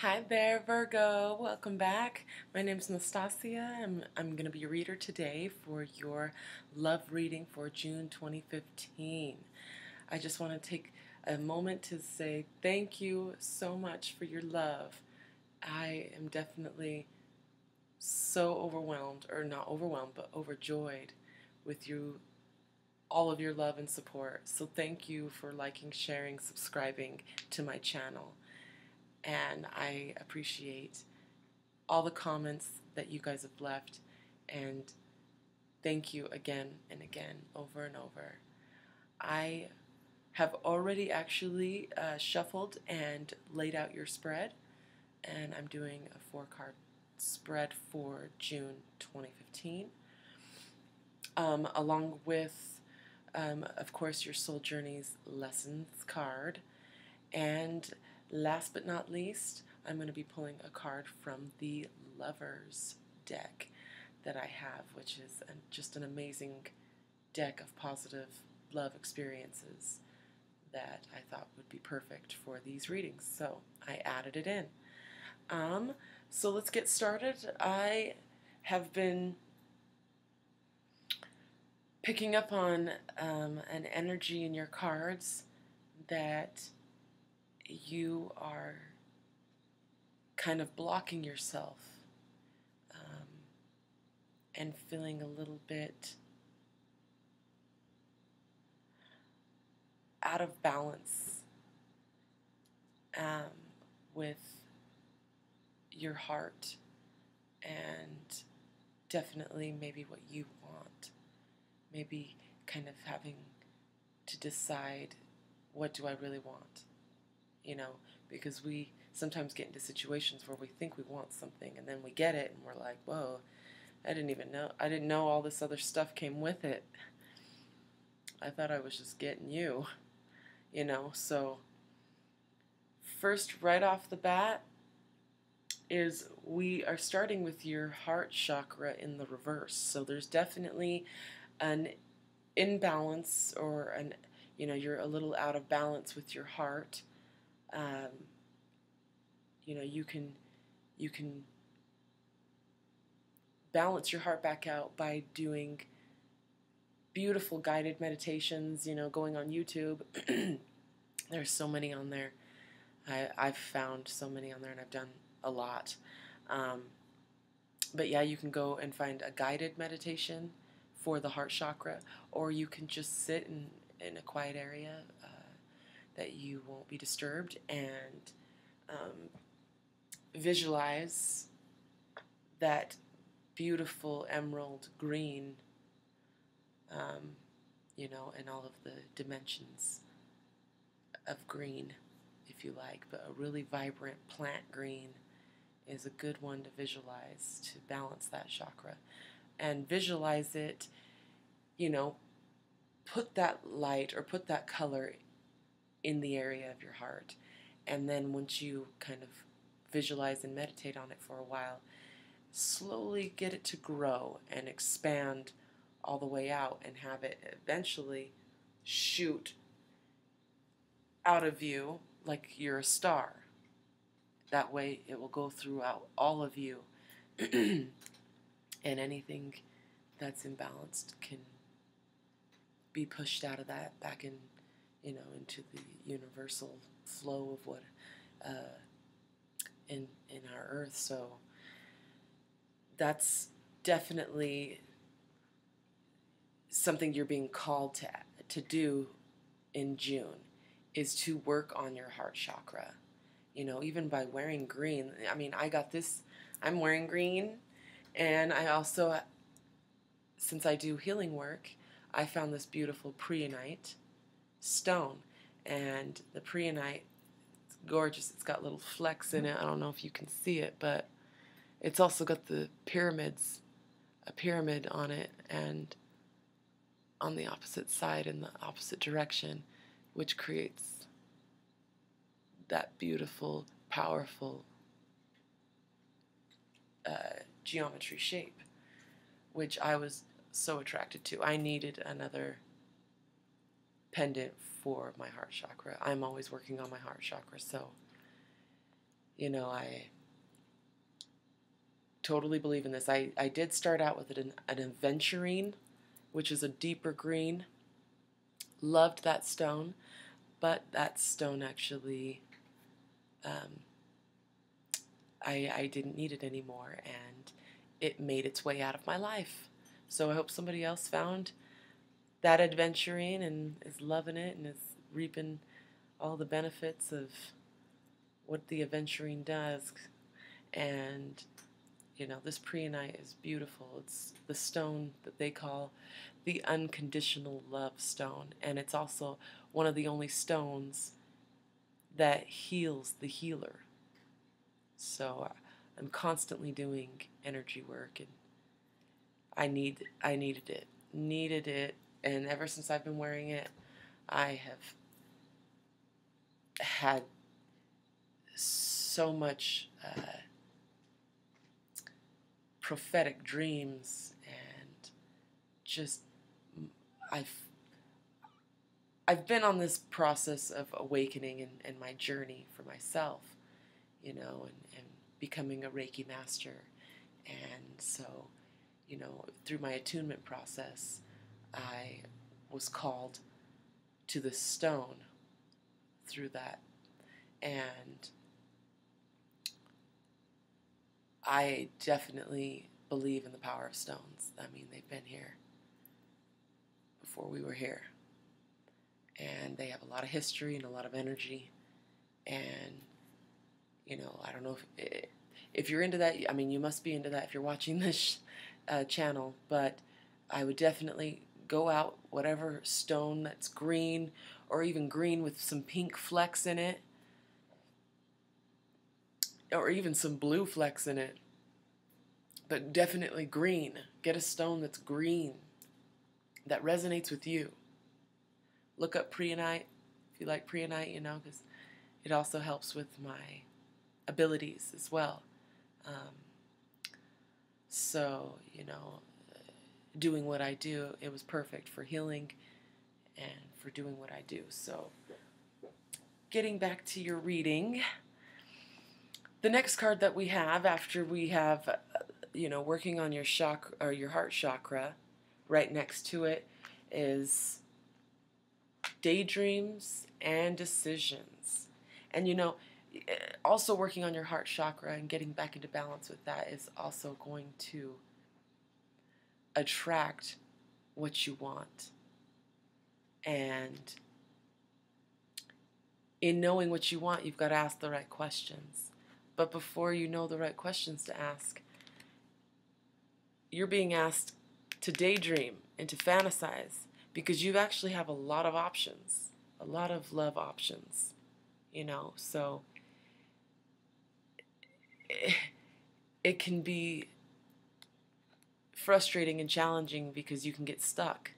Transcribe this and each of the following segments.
Hi there, Virgo. Welcome back. My name is Nastasia. I'm going to be your reader today for your love reading for June 2015. I just want to take a moment to say thank you so much for your love. I am definitely so overwhelmed, or not overwhelmed, but overjoyed with all of your love and support. So thank you for liking, sharing, subscribing to my channel. And I appreciate all the comments that you guys have left, and thank you again and again, over and over. I have already actually shuffled and laid out your spread, and I'm doing a 4-card spread for June 2015, along with, of course, your Soul Journeys Lessons card. And last but not least, I'm going to be pulling a card from the Lovers deck that I have, which is just an amazing deck of positive love experiences that I thought would be perfect for these readings. So I added it in. So let's get started. I have been picking up on an energy in your cards that you are kind of blocking yourself and feeling a little bit out of balance with your heart and definitely maybe what you want. Maybe kind of having to decide, what do I really want? You know, because we sometimes get into situations where we think we want something and then we get it and we're like, whoa, I didn't know all this other stuff came with it. I thought I was just getting you, you know. So first, right off the bat, is we are starting with your heart chakra in the reverse. So there's definitely an imbalance, or you're a little out of balance with your heart. You can balance your heart back out by doing beautiful guided meditations, going on YouTube. There's so many on there. I've found so many on there, and I've done a lot. But yeah, you can go and find a guided meditation for the heart chakra, or you can just sit in a quiet area that you won't be disturbed, and visualize that beautiful emerald green, and all of the dimensions of green, if you like, but a really vibrant plant green is a good one to visualize to balance that chakra. And visualize it, put that light or put that color in the area of your heart. And then once you kind of visualize and meditate on it for a while, slowly get it to grow and expand all the way out and have it eventually shoot out of you like you're a star. That way it will go throughout all of you, and anything that's imbalanced can be pushed out of that back into the universal flow of what in our earth. So that's definitely something you're being called to do in June, is to work on your heart chakra. Even by wearing green. I mean, I'm wearing green, and I also, since I do healing work, I found this beautiful preonite stone, and the preonite, it's gorgeous. It's got little flecks in it. I don't know if you can see it, but it's also got a pyramid on it, and on the opposite side in the opposite direction, which creates that beautiful, powerful geometry shape, which I was so attracted to. I needed another pendant for my heart chakra. I'm always working on my heart chakra, so I totally believe in this. I did start out with an aventurine, which is a deeper green. Loved that stone, but that stone actually, um, I didn't need it anymore, and it made its way out of my life. So I hope somebody else found that aventurine and is loving it and is reaping all the benefits of what the aventurine does. And this preonite is beautiful. It's the stone that they call the unconditional love stone, and it's also one of the only stones that heals the healer. So I'm constantly doing energy work, and I needed it, and ever since I've been wearing it, I have had so much prophetic dreams, and just I've I've been on this process of awakening and my journey for myself, and becoming a Reiki master. And so, through my attunement process, I was called to the stone through that. And I definitely believe in the power of stones. I mean, they've been here before we were here. And they have a lot of history and a lot of energy. And, I don't know if you're into that. I mean, you must be into that if you're watching this channel. But I would definitely go out, whatever stone that's green, or even green with some pink flecks in it, or even some blue flecks in it, but definitely green. Get a stone that's green, that resonates with you. Look up preonite if you like preonite, because it also helps with my abilities as well. So, doing what I do, it was perfect for healing and for doing what I do. So, getting back to your reading, the next card that we have after we have, working on your chakra or your heart chakra, right next to it is daydreams and decisions. And also working on your heart chakra and getting back into balance with that is also going to attract what you want. And in knowing what you want, you've got to ask the right questions. But before you know the right questions to ask, you're being asked to daydream and to fantasize, because you actually have a lot of options, a lot of love options, so it can be frustrating and challenging because you can get stuck,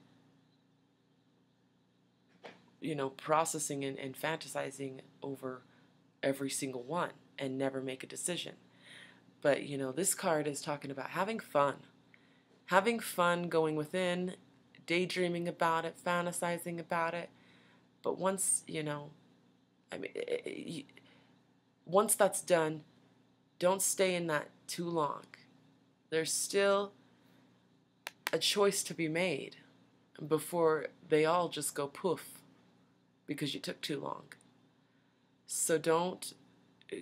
processing and fantasizing over every single one and never make a decision. But, this card is talking about having fun going within, daydreaming about it, fantasizing about it. But once, once that's done, don't stay in that too long. There's still a choice to be made before they all just go poof because you took too long. So don't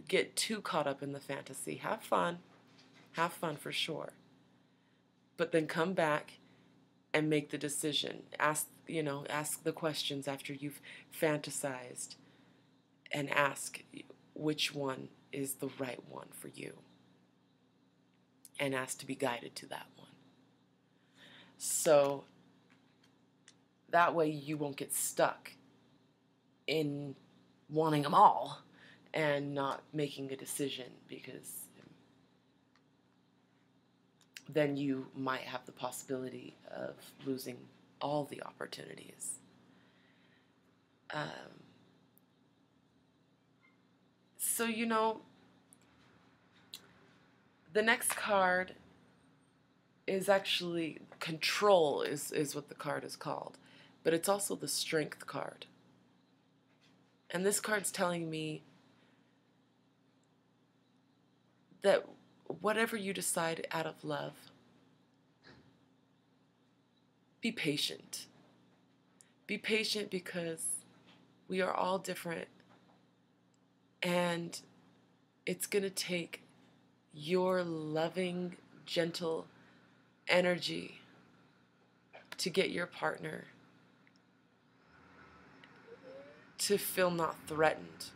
get too caught up in the fantasy. Have fun for sure. But then come back and make the decision. Ask the questions after you've fantasized, and ask which one is the right one for you, and ask to be guided to that one. So that way you won't get stuck in wanting them all and not making a decision, because then you might have the possibility of losing all the opportunities. So, the next card is actually control is what the card is called. But it's also the strength card. And this card's telling me that whatever you decide out of love, be patient. Be patient because we are all different, and it's going to take your loving, gentle energy to get your partner to feel not threatened,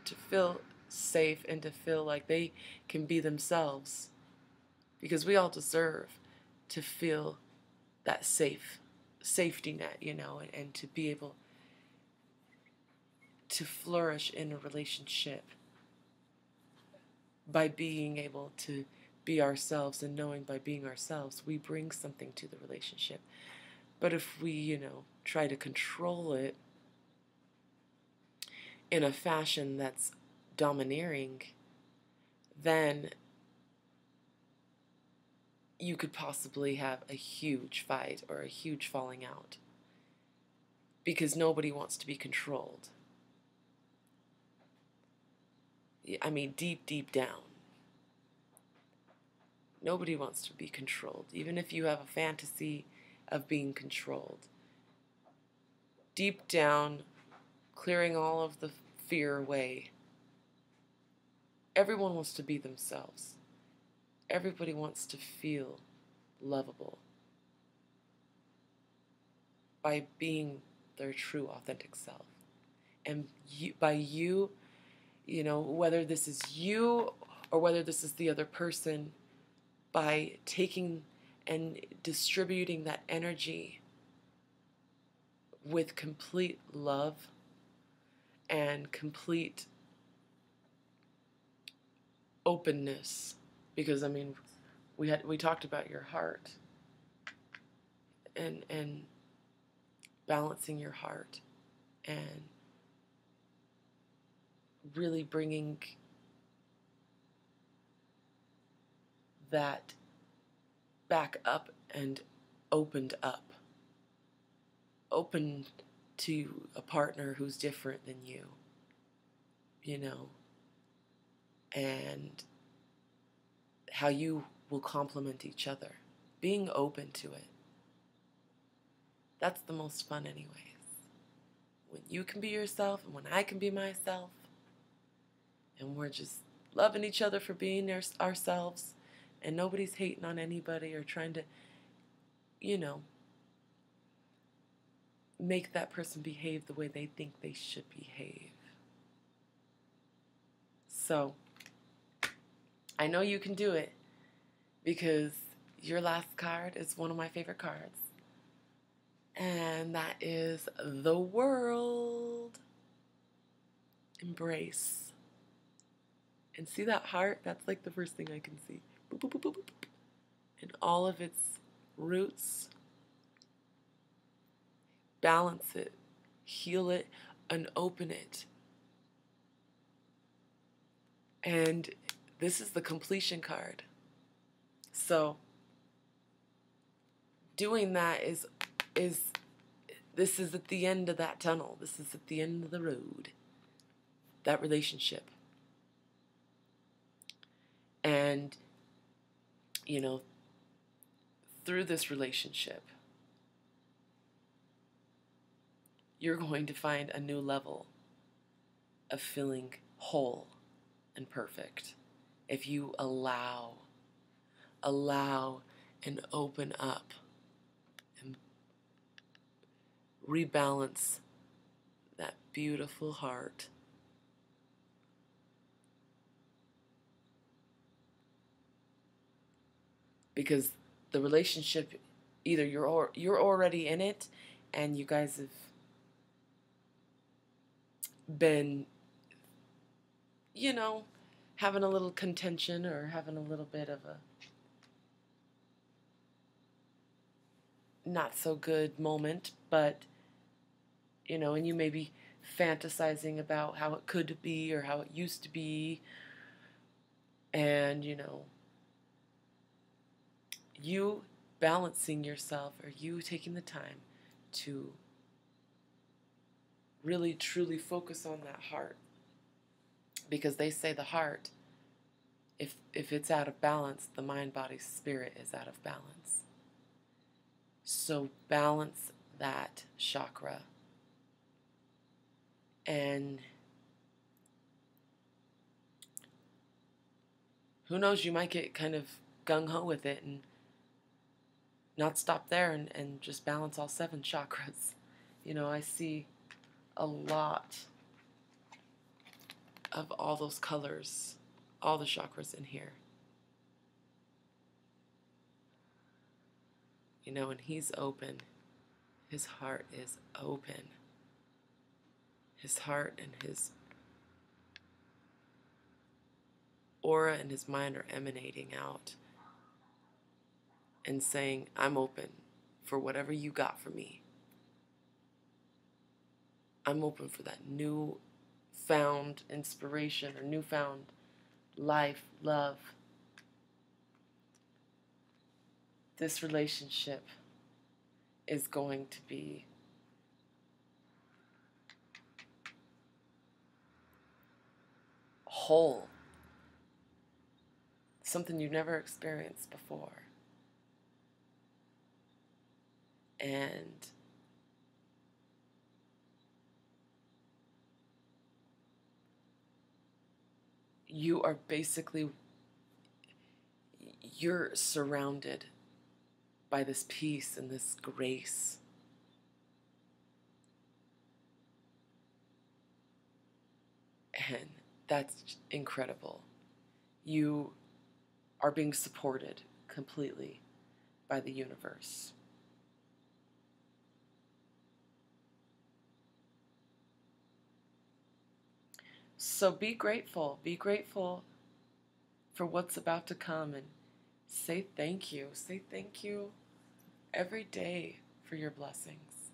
to feel safe, and to feel like they can be themselves. Because we all deserve to feel that safety net, and to be able to flourish in a relationship by being able to be ourselves, and knowing by being ourselves we bring something to the relationship. But if we, try to control it in a fashion that's domineering, then you could possibly have a huge fight or a huge falling out, because nobody wants to be controlled. I mean, deep down, nobody wants to be controlled, even if you have a fantasy of being controlled. Deep down, clearing all of the fear away, everyone wants to be themselves. Everybody wants to feel lovable by being their true, authentic self. And whether this is you or whether this is the other person, by taking and distributing that energy with complete love and complete openness. Because we talked about your heart and balancing your heart and really bringing that back up and opened up, open to a partner who's different than you, and how you will complement each other, being open to it. That's the most fun anyways. When you can be yourself and when I can be myself, and we're just loving each other for being ourselves, and nobody's hating on anybody or trying to, make that person behave the way they think they should behave. So, I know you can do it, because your last card is one of my favorite cards. And that is the World. Embrace. And see that heart? That's like the first thing I can see. Boop, boop, boop, boop, boop. And all of its roots. Balance it, heal it, and open it. And this is the completion card. So doing that is this is at the end of that tunnel. This is at the end of the road. That relationship. And through this relationship, you're going to find a new level of feeling whole and perfect if you allow and open up and rebalance that beautiful heart. Because the relationship, either you're already in it and you guys have been, having a little contention or having a little bit of a not so good moment, but, and you may be fantasizing about how it could be or how it used to be, and, you balancing yourself, or you taking the time to really truly focus on that heart, because they say the heart If it's out of balance, the mind, body, spirit is out of balance. So balance that chakra. And who knows, you might get kind of gung-ho with it and not stop there and just balance all 7 chakras. You know, I see a lot of all those colors, all the chakras in here. You know, and he's open. His heart is open. His heart and his aura and his mind are emanating out and saying, I'm open for whatever you got for me. I'm open for that newfound inspiration or newfound life, love. This relationship is going to be whole. Something you've never experienced before. And you are basically, you're surrounded by this peace and this grace. And that's incredible. You are being supported completely by the universe. So be grateful. Be grateful for what's about to come and say thank you. Say thank you every day for your blessings.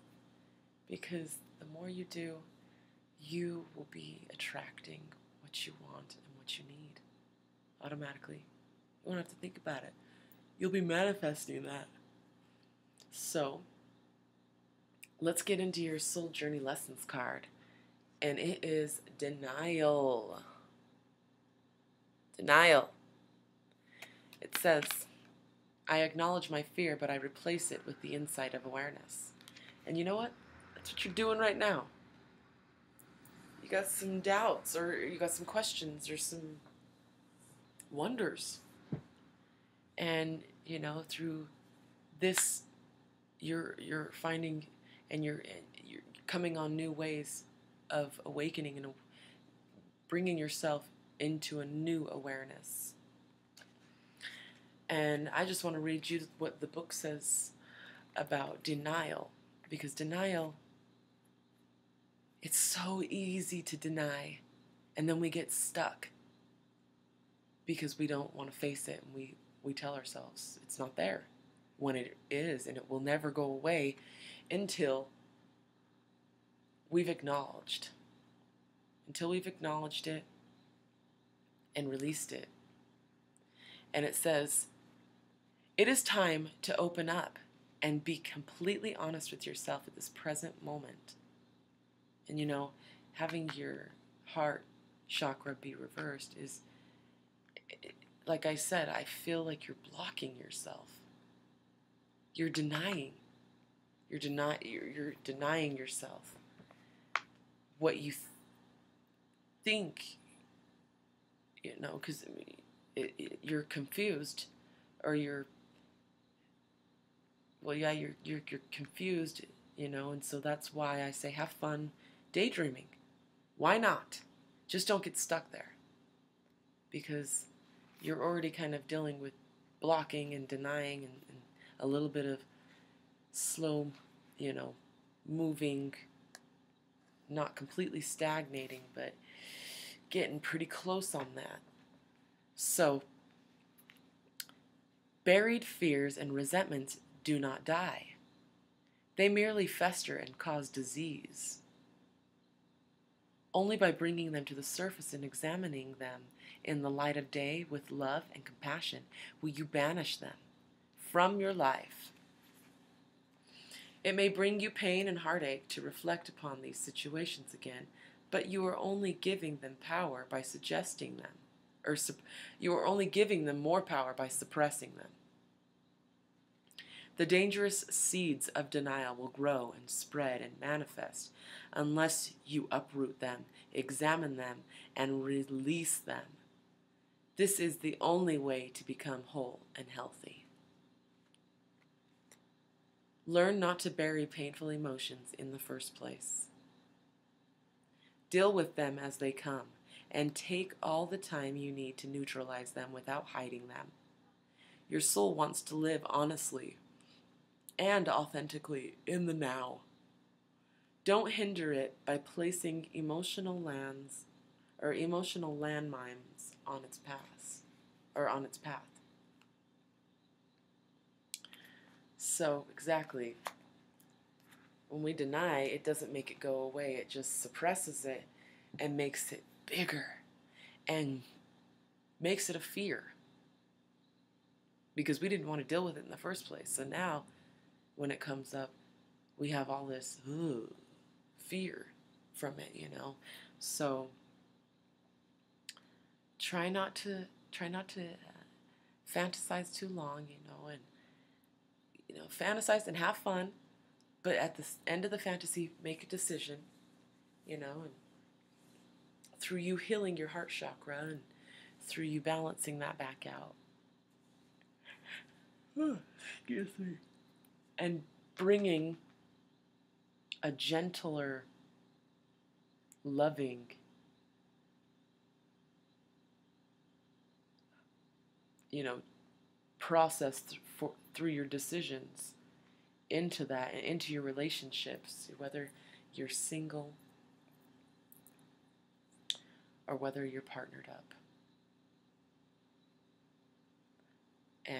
Because the more you do, you will be attracting what you want and what you need automatically. You won't have to think about it. You'll be manifesting that. So, let's get into your Soul Journey Lessons card. And it is denial. Denial. It says, I acknowledge my fear, but I replace it with the insight of awareness. And you know what? That's what you're doing right now. You got some doubts, or you got some questions, or some wonders. And, you know, through this, you're finding and you're coming on new ways of awakening and bringing yourself into a new awareness. And I just want to read you what the book says about denial, because denial, it's so easy to deny, and then we get stuck because we don't want to face it, and we tell ourselves it's not there when it is, and it will never go away until we've acknowledged it and released it. And it says, it is time to open up and be completely honest with yourself at this present moment. And you know, having your heart chakra be reversed is, like I said, I feel like you're blocking yourself. You're denying. You're denying yourself what you think, you know, because you're confused, or you're confused, you know, and so that's why I say have fun daydreaming. Why not? Just don't get stuck there, because you're already kind of dealing with blocking and denying and a little bit of slow, you know, moving, not completely stagnating, but getting pretty close on that. So, buried fears and resentments do not die. They merely fester and cause disease. Only by bringing them to the surface and examining them in the light of day with love and compassion will you banish them from your life. It may bring you pain and heartache to reflect upon these situations again, but you are only giving them power by suggesting them. or you are only giving them more power by suppressing them. The dangerous seeds of denial will grow and spread and manifest unless you uproot them, examine them, and release them. This is the only way to become whole and healthy. Learn not to bury painful emotions in the first place. Deal with them as they come, and take all the time you need to neutralize them without hiding them. Your soul wants to live honestly and authentically in the now. Don't hinder it by placing emotional landmines on its path. So exactly, when we deny, it doesn't make it go away. It just suppresses it and makes it bigger and makes it a fear, because we didn't want to deal with it in the first place. So now when it comes up, we have all this fear from it, you know. So try not to fantasize too long, you know, and fantasize and have fun, but at the end of the fantasy, make a decision, you know, and through you healing your heart chakra and through you balancing that back out. Excuse me. And bringing a gentler, loving, process through your decisions into that and into your relationships, whether you're single or whether you're partnered up. And,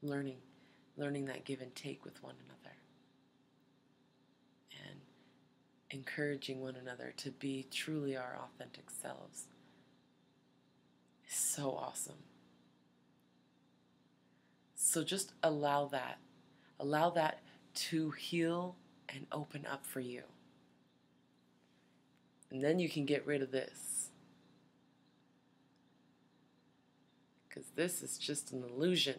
learning that give and take with one another. And encouraging one another to be truly our authentic selves is so awesome. So just allow that to heal and open up for you. And then you can get rid of this. Because this is just an illusion.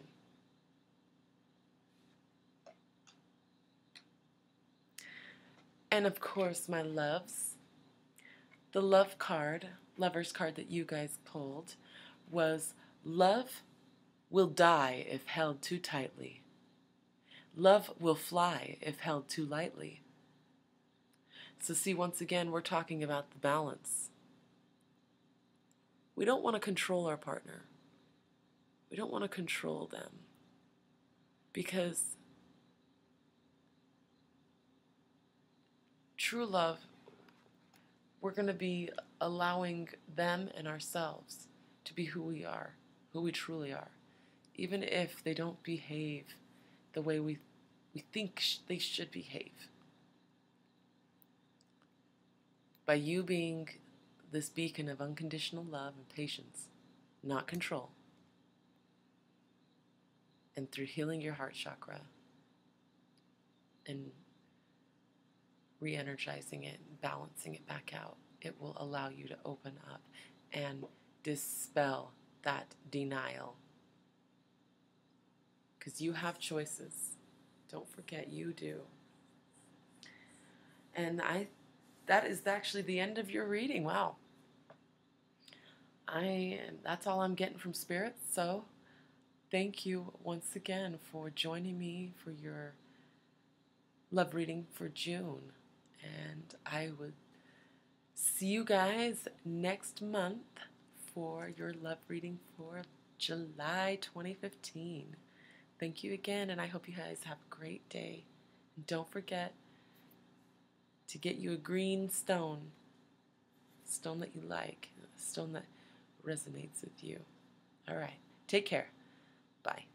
And of course, my loves, the lover's card that you guys pulled was love will die if held too tightly. Love will fly if held too lightly. So see, once again, we're talking about the balance. We don't want to control our partner. We don't want to control them, because true love, we're going to be allowing them and ourselves to be who we are, who we truly are, even if they don't behave the way we think they should behave. By you being this beacon of unconditional love and patience, not control, and through healing your heart chakra and re-energizing it, balancing it back out, it will allow you to open up and dispel that denial. Because you have choices. Don't forget, you do. And that is actually the end of your reading. Wow. That's all I'm getting from Spirit. So thank you once again for joining me for your love reading for June. And I would see you guys next month for your love reading for July 2015. Thank you again, and I hope you guys have a great day. And don't forget to get you a green stone that you like, a stone that resonates with you. All right, take care. Bye.